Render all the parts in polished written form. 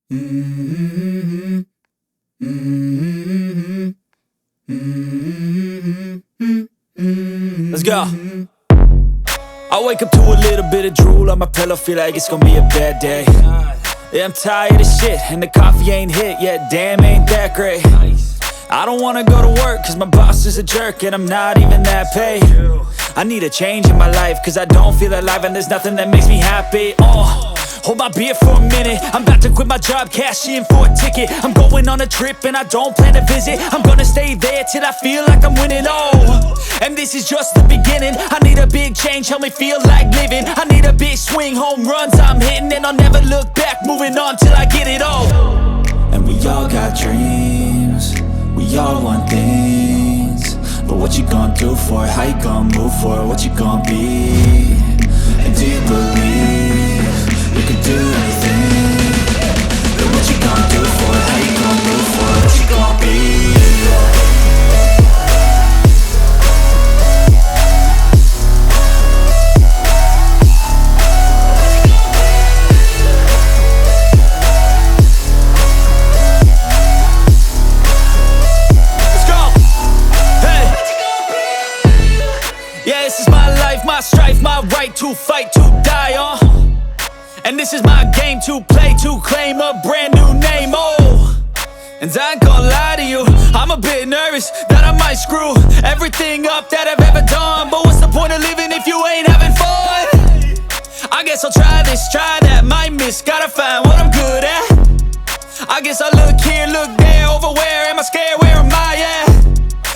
Mm-hmm. Mm-hmm. Mm-hmm. Let's go. I wake up to a little bit of drool on my pillow, feel like it's gonna be a bad day. Yeah, I'm tired of shit, and the coffee ain't hit yet, damn, ain't that great. I don't wanna go to work, cause my boss is a jerk, and I'm not even that paid. I need a change in my life, cause I don't feel alive, and there's nothing that makes me happy. Hold my beer for a minute, I'm about to quit my job, cash in for a ticket. I'm going on a trip and I don't plan to visit. I'm gonna stay there till I feel like I'm winning, and this is just the beginning. I need a big change, help me feel like living. I need a big swing, home runs I'm hitting, and I'll never look back, moving on till I get it all. And we all got dreams, we all want things, but what you gonna do for it? How you gonna move for it? What you gonna be? And do you believe you can do anything? But what you gonna do for it? How you gonna move for it? What you gonna be? Yeah, this is my life, my strife, my right to fight, to die on. And this is my game to play, to claim a brand new name, And I ain't gonna lie to you, I'm a bit nervous that I might screw everything up that I've ever done. But what's the point of living if you ain't having fun? I guess I'll try this, try that, might miss, gotta find what I'm good at. I guess I look here, look there, over where am I scared, where am I at?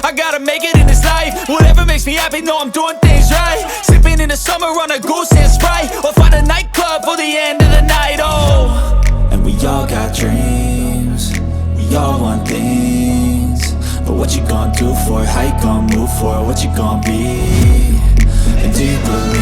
I gotta make it in this life, whatever makes me happy, know I'm doing things right. Sipping in the summer on a goose and Sprite, or find a nightclub for the end of the night, And we all got dreams, we all want things, but what you gonna do for it? How you gonna move for it? What you gonna be? And do you believe